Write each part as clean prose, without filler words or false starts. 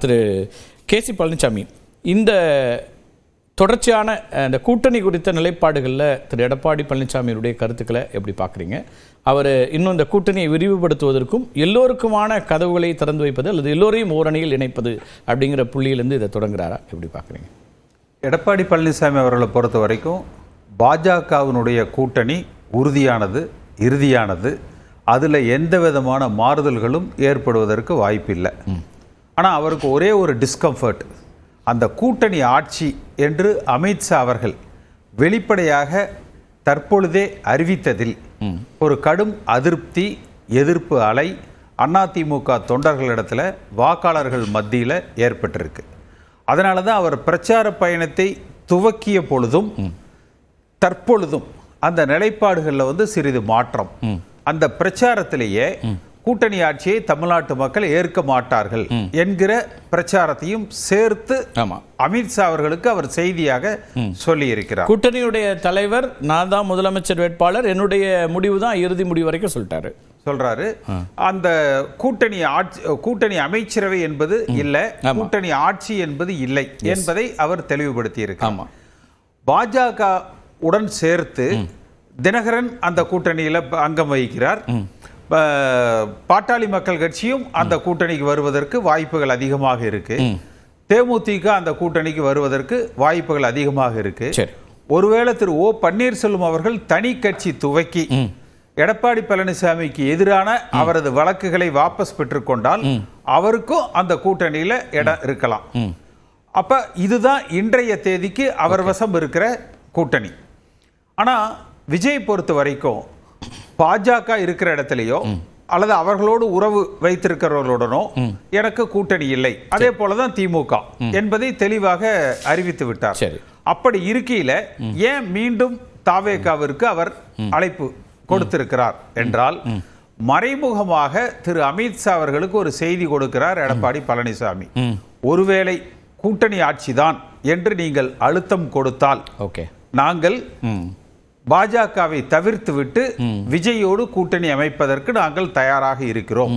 திரு கேசி பழனிசாமி, இந்த தொடர்ச்சியான இந்த கூட்டணி குறித்த நிலைப்பாடுகளில் திரு எடப்பாடி பழனிசாமியுடைய கருத்துக்களை எப்படி பார்க்குறீங்க? அவர் இன்னும் இந்த கூட்டணியை விரிவுபடுத்துவதற்கும் எல்லோருக்குமான கதவுகளை திறந்து வைப்பது அல்லது எல்லோரையும் ஓரணியில் இணைப்பது அப்படிங்கிற புள்ளியிலிருந்து இதை தொடங்குறாரா, எப்படி பார்க்குறீங்க? எடப்பாடி பழனிசாமி அவர்களை பொறுத்த வரைக்கும் பாஜகவினுடைய கூட்டணி உறுதியானது, இறுதியானது. அதில் எந்த விதமான மாறுதல்களும் ஏற்படுவதற்கு வாய்ப்பில்லை. ஆனால் அவருக்கு ஒரே ஒரு டிஸ்கம்ஃபர்ட், அந்த கூட்டணி ஆட்சி என்று அமித்ஷா அவர்கள் வெளிப்படையாக தற்பொழுதே அறிவித்ததில் ஒரு கடும் அதிருப்தி, எதிர்ப்பு அலை அதிமுக தொண்டர்களிடத்தில் வாக்காளர்கள் மத்தியில் ஏற்பட்டிருக்கு. அதனால தான் அவர் பிரச்சார பயணத்தை துவக்கிய பொழுதும் தற்பொழுதும் அந்த நிலைப்பாடுகளில் சிறிது மாற்றம். அந்த பிரச்சாரத்திலேயே கூட்டணி ஆட்சியை தமிழ்நாட்டு மக்கள் ஏற்க மாட்டார்கள் என்கிற பிரச்சாரத்தையும் சேர்த்து அமித்ஷா அவர்களுக்கு அவர் செய்தியாக சொல்லி இருக்கிறார். கூட்டணியுடைய தலைவர் நான் தான் முதலமைச்சர் வேட்பாளர், என்னுடைய முடிவு தான் இறுதி முடிவு வரைக்கும் சொல்றாரு. அந்த கூட்டணி அமைச்சரவை என்பது இல்லை, கூட்டணி ஆட்சி என்பது இல்லை என்பதை அவர் தெளிவுபடுத்தி இருக்கிறார். பாஜக உடன் சேர்த்து தினகரன் அந்த கூட்டணியில் அங்கம் வகிக்கிறார். பாட்டாளி மக்கள் கட்சியும் அந்த கூட்டணிக்கு வருவதற்கு வாய்ப்புகள் அதிகமாக இருக்கு. தேமுதிக அந்த கூட்டணிக்கு வருவதற்கு வாய்ப்புகள் அதிகமாக இருக்கு. ஒருவேளை திரு ஓ பன்னீர்செல்வம் அவர்கள் தனி கட்சி துவக்கி எடப்பாடி பழனிசாமிக்கு எதிரான அவரது வழக்குகளை வாபஸ் பெற்றுக்கொண்டால் அவருக்கும் அந்த கூட்டணியில இடம் இருக்கலாம். அப்ப இதுதான் இன்றைய தேதிக்கு அவர் வசம் இருக்கிற கூட்டணி. ஆனா விஜய் பொறுத்த வரைக்கும் பாஜக இருக்கிற இடத்துலயோ அல்லது அவர்களோடு உறவு வைத்திருக்கிறவர்களுடனோ எனக்கு கூட்டணி இல்லை, அதே போலதான் திமுக என்பதை தெளிவாக அறிவித்து விட்டார். அப்படி இருக்கையில ஏன் மீண்டும் தாவேகாவிற்கு அவர் அழைப்பு கொடுத்திருக்கிறார் என்றால், மறைமுகமாக திரு அமித்ஷா அவர்களுக்கு ஒரு செய்தி கொடுக்கிறார் எடப்பாடி பழனிசாமி. ஒருவேளை கூட்டணி ஆட்சிதான் என்று நீங்கள் அழுத்தம் கொடுத்தால் நாங்கள் பாஜகவை தவிர்த்து விட்டு விஜயோடு கூட்டணி அமைப்பதற்கு நாங்கள் தயாராக இருக்கிறோம்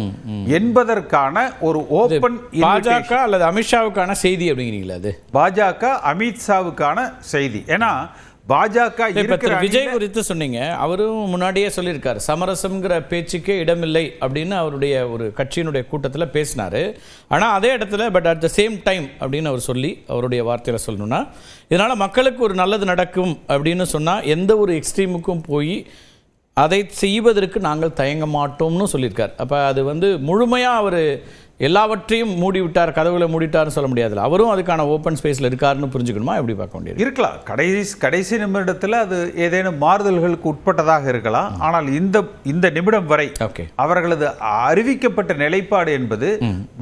என்பதற்கான ஒரு ஓபன் பாஜக அல்லது அமித்ஷாவுக்கான செய்தி அப்படிங்கிறீங்களா? அது பாஜக அமித்ஷாவுக்கான செய்தி. ஏன்னா பாஜக விஜய் குறித்து சொன்னீங்க, அவரும் முன்னாடியே சொல்லியிருக்காரு சமரசம்ங்கிற பேச்சுக்கே இடமில்லை அப்படின்னு அவருடைய ஒரு கட்சியினுடைய கூட்டத்தில் பேசினாரு. ஆனால் அதே இடத்துல but at the same time அப்படின்னு அவர் சொல்லி அவருடைய வார்த்தையில் சொல்லணும்னா, இதனால் மக்களுக்கு ஒரு நல்லது நடக்கும் அப்படின்னு சொன்னால் எந்த ஒரு எக்ஸ்ட்ரீமுக்கும் போய் அதை செய்வதற்கு நாங்கள் தயங்க மாட்டோம்னு சொல்லியிருக்கார். அப்போ அது முழுமையாக அவர் எல்லாவற்றையும் மூடிவிட்டார், கதவுகளை மூடிட்டார்னு சொல்ல முடியாது. அவரும் அதுக்கான ஓப்பன் ஸ்பேஸில் இருக்காருன்னு புரிஞ்சுக்கணுமா, எப்படி பார்க்க வேண்டியது? இருக்கலாம். கடைசி நிமிடத்தில் அது ஏதேனும் மாறுதல்களுக்கு உட்பட்டதாக இருக்கலாம். ஆனால் இந்த நிமிடம் வரை அவர்களது அறிவிக்கப்பட்ட நிலைப்பாடு என்பது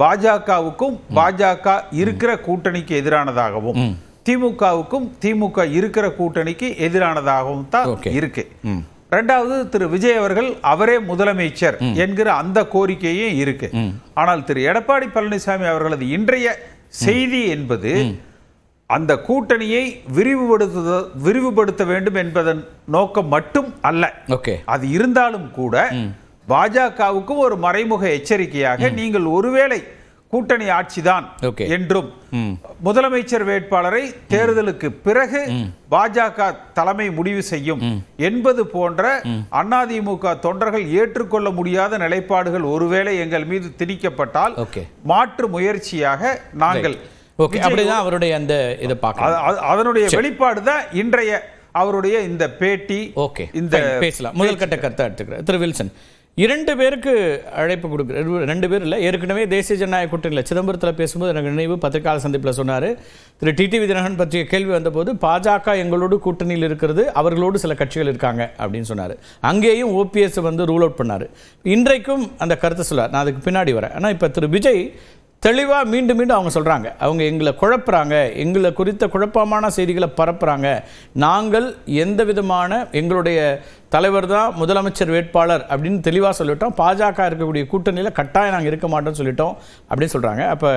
பாஜகவுக்கும் பாஜக இருக்கிற கூட்டணிக்கு எதிரானதாகவும் திமுகவுக்கும் திமுக இருக்கிற கூட்டணிக்கு எதிரானதாகவும் தான் இருக்கு. இரண்டாவது, திரு விஜய் அவர்கள் அவரே முதலமைச்சர் என்கிற அந்த கோரிக்கையே இருக்கு. ஆனால் திரு எடப்பாடி பழனிசாமி அவர்களது இன்றைய செய்தி என்பது அந்த கூட்டணியை விரிவுபடுத்த வேண்டும் என்பதன் நோக்கம் மட்டும் அல்ல. அது இருந்தாலும் கூட பாஜகவுக்கும் ஒரு மறைமுக எச்சரிக்கையாக, நீங்கள் ஒருவேளை கூட்டணி ஆட்சிதான் என்றும் முதலமைச்சர் வேட்பாளரை தேர்தலுக்கு பிறகு பாஜக தலைமை முடிவு செய்யும் என்பது போன்ற அதிமுக தொண்டர்கள் ஏற்றுக்கொள்ள முடியாத நிலைப்பாடுகள் ஒருவேளை எங்கள் மீது திணிக்கப்பட்டால் மாற்று முயற்சியாக நாங்கள் அப்படிதான் அவருடைய அந்த இதை பார்க்கலாம். அதனுடைய வெளிப்பாடு தான் இன்றைய அவருடைய இந்த பேட்டி. இந்த பேசலாம். முதல் கட்ட கருத்தை எடுத்துக்கிறேன். திரு வில்சன், 2 பேருக்கு அழைப்பு கொடுக்குற, 2 பேர் இல்லை, ஏற்கனவே தேசிய ஜனநாயக கூட்டணியில் சிதம்பரத்தில் பேசும்போது எனக்கு நினைவு பத்திரிகையாளர் சந்திப்பில் சொன்னார். திரு டிடிவி தினகரன் பற்றிய கேள்வி வந்தபோது பாஜக எங்களோடு கூட்டணியில் இருக்கிறது, அவர்களோடு சில கட்சிகள் இருக்காங்க அப்படின்னு சொன்னார். அங்கேயும் ஓபிஎஸ் ரூல் அவுட் பண்ணார். இன்றைக்கும் அந்த கருத்தை சொல்லார். நான் அதுக்கு பின்னாடி வரேன். ஆனால் இப்போ திரு விஜய் தெளிவாக மீண்டும் அவங்க சொல்கிறாங்க, அவங்க எங்களை குழப்புறாங்க, எங்களை குறித்த குழப்பமான செய்திகளை பரப்புகிறாங்க, நாங்கள் எந்த விதமான எங்களுடைய தலைவர் தான் முதலமைச்சர் வேட்பாளர் அப்படின்னு தெளிவாக சொல்லிட்டோம், பாஜக இருக்கக்கூடிய கூட்டணியில் கட்டாயம் நாங்கள் இருக்க மாட்டோம்னு சொல்லிட்டோம் அப்படின்னு சொல்கிறாங்க. அப்போ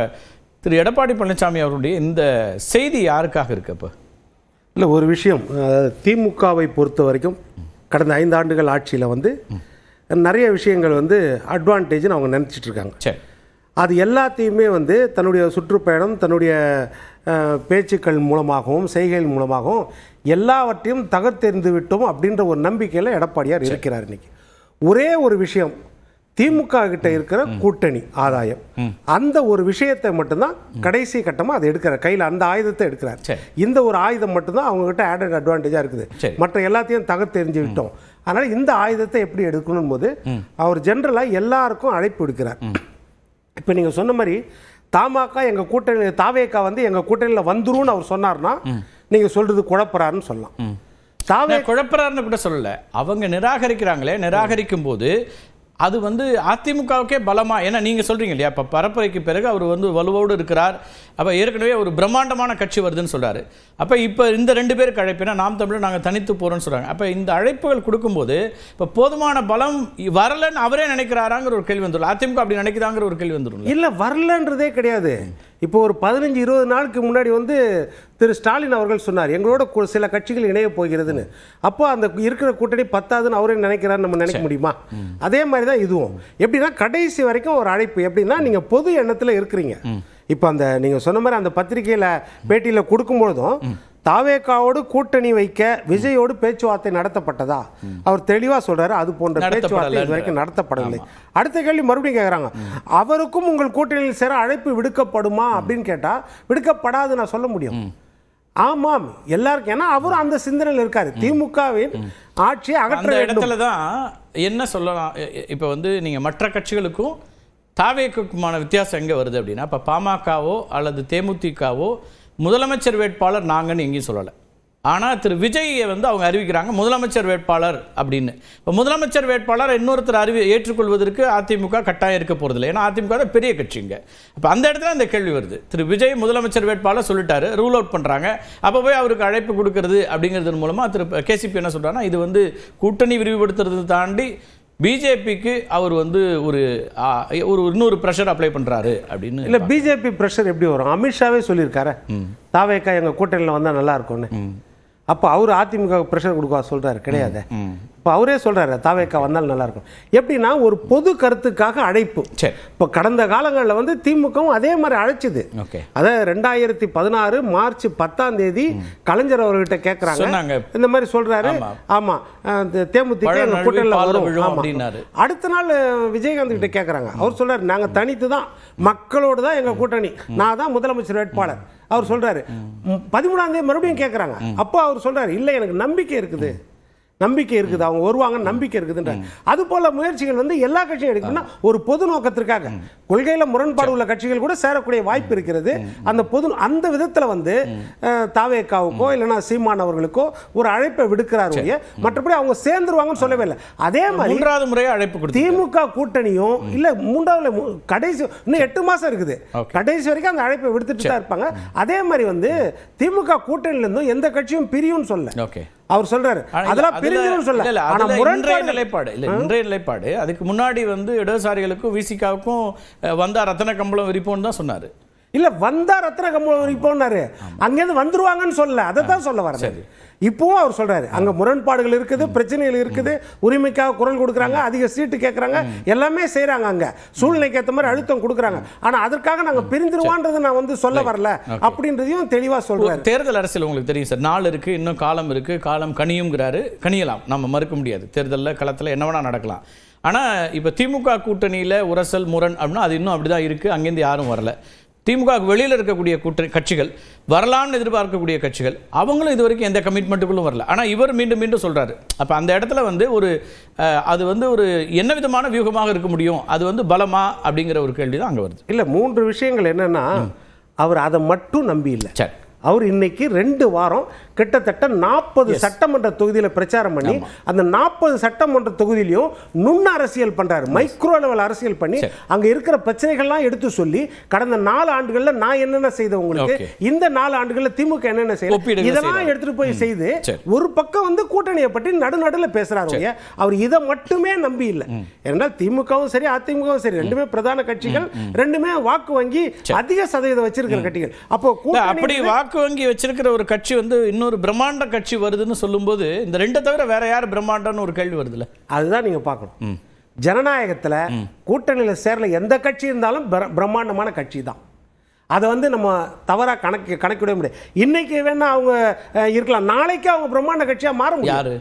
திரு எடப்பாடி பழனிசாமி அவருடைய இந்த செய்தி யாருக்காக இருக்கு? அப்போ இல்லை, ஒரு விஷயம், திமுகவை பொறுத்த வரைக்கும் கடந்த 5 ஆண்டுகள் ஆட்சியில் நிறைய விஷயங்கள் அட்வான்டேஜ்னு அவங்க நினச்சிட்டு இருக்காங்க. அது எல்லாத்தையுமே வந்து தன்னுடைய சுற்றுப்பயணம், தன்னுடைய பேச்சுக்கள் மூலமாகவும் செய்கைகள் மூலமாகவும் எல்லாவற்றையும் தகர்த்தெறிந்து விட்டோம் அப்படின்ற ஒரு நம்பிக்கையில் எடப்பாடியார் இருக்கிறார். இன்னைக்கு ஒரே ஒரு விஷயம், திமுக கிட்ட இருக்கிற கூட்டணி ஆதாயம், அந்த ஒரு விஷயத்தை மட்டும்தான் கடைசி கட்டமாக அதை எடுக்கிறார் கையில், அந்த ஆயுதத்தை எடுக்கிறார். இந்த ஒரு ஆயுதம் மட்டும்தான் அவங்ககிட்ட ஆடட் அட்வான்டேஜாக இருக்குது. மற்ற எல்லாத்தையும் தகர்த்தெறிஞ்சு விட்டோம். அதனால் இந்த ஆயுதத்தை எப்படி எடுக்கணும் போது அவர் ஜென்ரலாக எல்லாருக்கும் அழைப்பு விடுக்கிறார். இப்போ நீங்கள் சொன்ன மாதிரி தமாக எங்கள் கூட்டணி, தாவேக்கா வந்து எங்கள் கூட்டணியில் வந்துரும்னு அவர் சொன்னார்னா நீங்கள் சொல்கிறது குழப்பறாருன்னு சொல்லலாம். தாவே குழப்பறாருன்னு கூட சொல்லலை, அவங்க நிராகரிக்கிறாங்களே, நிராகரிக்கும் போது அது வந்து அதிமுகவுக்கே பலமா, ஏன்னா நீங்கள் சொல்கிறீங்க இல்லையா, இப்போ பரப்புரைக்கு பிறகு அவர் வந்து வலுவோடு இருக்கிறார், அப்போ ஏற்கனவே ஒரு பிரம்மாண்டமான கட்சி வருதுன்னு சொல்கிறாரு. அப்போ இப்போ இந்த 2 பேருக்கு அழைப்புனா நாம் தமிழர் நாங்கள் தனித்து போகிறோன்னு சொல்கிறாங்க. அப்போ இந்த அழைப்புகள் கொடுக்கும்போது இப்போ போதுமான பலம் வரலன்னு அவரே நினைக்கிறாராங்கிற ஒரு கேள்வி வந்துடும். அதிமுக அப்படி நினைக்கிறாங்கிற ஒரு கேள்வி வந்துடும். இல்லை, வரலன்றதே கிடையாது. இப்போ ஒரு 15-20 நாளுக்கு முன்னாடி வந்து திரு ஸ்டாலின் அவர்கள் சொன்னார் எங்களோட சில கட்சிகள் இணைய போகிறதுன்னு. அப்போ அந்த இருக்கிற கூட்டணி பத்தாதுன்னு அவரே நினைக்கிறாரு, நம்ம நினைக்க முடியுமா? அதே மாதிரி தான் இதுவும். எப்படின்னா கடைசி வரைக்கும் ஒரு அழைப்பு, எப்படின்னா நீங்கள் பொது எண்ணத்தில் இருக்கிறீங்க. இப்போ அந்த நீங்கள் சொன்ன மாதிரி அந்த பத்திரிகையில் பேட்டியில் கொடுக்கும்பொழுதும் தாவேக்காவோடு கூட்டணி வைக்க விஜயோடு பேச்சுவார்த்தை நடத்தப்பட்டதா அவர் தெளிவாக சொல்றாரு. அது போன்ற பேச்சுவார்த்தை இது வரைக்கும் நடத்தப்படவில்லை. அடுத்த கேள்வி மறுபடியும் கேட்குறாங்க, அவருக்கும் உங்கள் கூட்டணியில் சேர அழைப்பு விடுக்கப்படுமா அப்படின்னு கேட்டால் விடுக்கப்படாது நான் சொல்ல முடியும். ஆமாம், எல்லாருக்கும். ஏன்னா அவரும் அந்த சிந்தனையில் இருக்காரு. திமுகவின் ஆட்சியை அகற்ற இடத்துல தான் என்ன சொல்லலாம். இப்போ வந்து நீங்கள் மற்ற கட்சிகளுக்கும் தாவேக்குமான வித்தியாசம் எங்கே வருது அப்படின்னா, இப்போ பாமகவோ அல்லது தேமுதிகவோ முதலமைச்சர் வேட்பாளர் நாங்கன்னு எங்கேயும் சொல்லலை. ஆனால் திரு விஜயை வந்து அவங்க அறிவிக்கிறாங்க முதலமைச்சர் வேட்பாளர் அப்படின்னு. இப்போ முதலமைச்சர் வேட்பாளர் இன்னொருத்தர் ஏற்றுக்கொள்வதற்கு அதிமுக கட்டாயம் இருக்க போகிறதில்லை. ஏன்னா அதிமுக தான் பெரிய கட்சிங்க. அப்போ அந்த இடத்துல அந்த கேள்வி வருது. திரு விஜய் முதலமைச்சர் வேட்பாளர் சொல்லிட்டாரு, ரூல் அவுட் பண்ணுறாங்க. அப்போ போய் அவருக்கு அழைப்பு கொடுக்கறது அப்படிங்கிறது மூலமாக திரு கேசிபி என்ன சொல்கிறாங்கன்னா, இது வந்து கூட்டணி விரிவுபடுத்துறது தாண்டி பிஜேபிக்கு அவர் வந்து ஒரு இன்னொரு ப்ரெஷர் அப்ளை பண்ணுறாரு அப்படின்னு. இல்லை, பிஜேபி ப்ரெஷர் எப்படி வரும்? அமித்ஷாவே சொல்லியிருக்காரு தாவேக்கா எங்கள் கூட்டணியில் வந்தால் நல்லா இருக்கும்னு. அப்போ அவர் அதிமுக ப்ரெஷர் கொடுக்க சொல்கிறாரு கிடையாது. இப்போ அவரே சொல்கிறாரு தாவேக்கா வந்தாலும் நல்லா இருக்கும். எப்படின்னா ஒரு பொது கருத்துக்காக அழைப்பு. இப்போ கடந்த காலங்களில் வந்து திமுகவும் அதே மாதிரி அழைச்சிது. அதாவது 2016 மார்ச் 10ஆம் தேதி கலைஞர் அவர்கிட்ட கேட்குறாங்க, இந்த மாதிரி சொல்கிறாரு. ஆமாம், தேமுதிக எங்கள் கூட்டணியில் வரும். அடுத்த நாள் விஜயகாந்த் கிட்ட கேட்குறாங்க, அவர் சொல்கிறார் நாங்கள் தனித்து தான், மக்களோடு தான் எங்கள் கூட்டணி, நான் தான் முதலமைச்சர் வேட்பாளர். அவர் சொல்கிறாரு. 13ஆம் தேதி மறுபடியும் கேட்குறாங்க. அப்போ அவர் சொல்கிறார் இல்லை எனக்கு நம்பிக்கை இருக்குது, அவங்க வருவாங்க, நம்பிக்கை இருக்குதுன்ற. அது போல முயற்சிகள் வந்து எல்லா கட்சியும் எடுக்கணும்னா ஒரு பொது நோக்கத்திற்காக. கொள்கையில் முரண்பாடு உள்ள கட்சிகள் கூட சேரக்கூடிய வாய்ப்பு இருக்கிறது. அந்த விதத்தில் வந்து தாவேக்காவுக்கோ இல்லைன்னா சீமான் அவர்களுக்கோ ஒரு அழைப்பை விடுக்கிறாரு. மற்றபடி அவங்க சேர்ந்துருவாங்கன்னு சொல்லவே இல்லை. அதே மாதிரி 3வது முறையாக அழைப்பு கொடுத்து திமுக கூட்டணியும் இல்லை 3வது கடைசி இன்னும் 8 மாதம் இருக்குது, கடைசி வரைக்கும் அந்த அழைப்பை விடுத்துட்டு தான் இருப்பாங்க. அதே மாதிரி வந்து திமுக கூட்டணியிலிருந்தும் எந்த கட்சியும் பிரியும்னு சொல்ல அவர் சொல்றாரு. அதெல்லாம் பிரிஞ்சிரும் சொல்ல. ஆனா இன்றைய நிலைப்பாடு அதுக்கு முன்னாடி வந்து இடதுசாரிகளுக்கும் விசிகாவுக்கும் வந்தா ரத்தன கம்பளம் விரிப்போன்னு தான் சொன்னாரு. இல்ல வந்தா ரத்தன கம்பளம் விரிப்போம்னாரு, அங்கேருந்து வந்துருவாங்கன்னு சொல்ல, அதை தான் சொல்ல வர. இப்போவும் அவர் சொல்றாரு அங்க முரண்பாடுகள் இருக்குது, பிரச்சனைகள் இருக்குது, உரிமைக்காக குரல் கொடுக்குறாங்க, அதிக சீட்டு கேட்குறாங்க, எல்லாமே செய்யறாங்க, அங்க சூழ்நிலைக்கு ஏற்ற மாதிரி அழுத்தம் கொடுக்குறாங்க. ஆனா அதற்காக நாங்க பிரிந்துருவான்றது நான் வந்து சொல்ல வரல அப்படின்றதையும் தெளிவா சொல்றாரு. தேர்தல் அரசியல் உங்களுக்கு தெரியும் சார், நாள் இருக்கு, இன்னும் காலம் இருக்கு, காலம் கனியும்ங்கிறாரு. கனியலாம், நம்ம மறுக்க முடியாது. தேர்தலில் களத்தில் என்ன வேணா நடக்கலாம். ஆனால் இப்போ திமுக கூட்டணியில் உரசல் முரண் அப்படின்னா அது இன்னும் அப்படிதான் இருக்கு, அங்கேருந்து யாரும் வரல. திமுக வெளியில் இருக்கக்கூடிய கட்சிகள், வரலாம்னு எதிர்பார்க்கக்கூடிய கட்சிகள், அவங்களும் இது வரைக்கும் எந்த கமிட்மெண்ட்டுக்குள்ளும் வரல. ஆனால் இவர் மீண்டும் மீண்டும் சொல்றாரு. அப்போ அந்த இடத்துல வந்து அது வந்து ஒரு என்ன விதமான வியூகமாக இருக்க முடியும், அது வந்து பலமா அப்படிங்கிற ஒரு கேள்வி தான் அங்கே வருது. இல்லை, 3 விஷயங்கள் என்னன்னா, அவர் அதை மட்டும் நம்பி இல்லை. சரி, அவர் இன்னைக்கு 2 வாரம் கிட்டத்தட்ட 40 சட்டமன்ற தொகுதியில் பிரச்சாரம் பண்ணி அந்த 40 சட்டமன்ற தொகுதியிலையும் நுண்ண அரசியல் பண்றாரு, மைக்ரோ லெவல் அரசியல் பண்ணி அங்க இருக்கிற பிரச்சனைகள்லாம் எடுத்து சொல்லி கடந்த 4 ஆண்டுகள்ல நான் என்னென்ன செய்த உங்களுக்கு, இந்த 4 ஆண்டுகள்ல திமுக என்னென்ன செய்ய, இதெல்லாம் எடுத்துட்டு போய் செய்து ஒரு பக்கம் வந்து கூட்டணியை பற்றி நடுநடுல பேசுறாரு. அவர் இதை மட்டுமே நம்பி இல்லை. ஏன்னா திமுகவும் சரி அதிமுகவும் சரி ரெண்டுமே பிரதான கட்சிகள், ரெண்டுமே வாக்கு வங்கி அதிக சதவீதம் வச்சிருக்கிற கட்சிகள். அப்போ அப்படி வாக்கு வங்கி வச்சிருக்கிற ஒரு கட்சி வந்து இன்னொரு பிரம்மாண்ட கட்சி வருதுன்னு சொல்லும்போது இந்த 2 தவிர வேற யார் பிரம்மாண்டம்னு ஒரு கேள்வி வருதுல்ல, அதுதான் நீங்க பார்க்கணும். ஜனநாயகத்துல கூட்டணியில சேரல எந்த கட்சி இருந்தாலும் பிரம்மாண்டமான கட்சி தான். அதை வந்து நம்ம தவறா கணக்கிட முடியாது. இன்னைக்கு வேணா அவங்க இருக்கலாம், நாளைக்கு அவங்க பிரம்மாண்ட கட்சியா மாற முடியாது.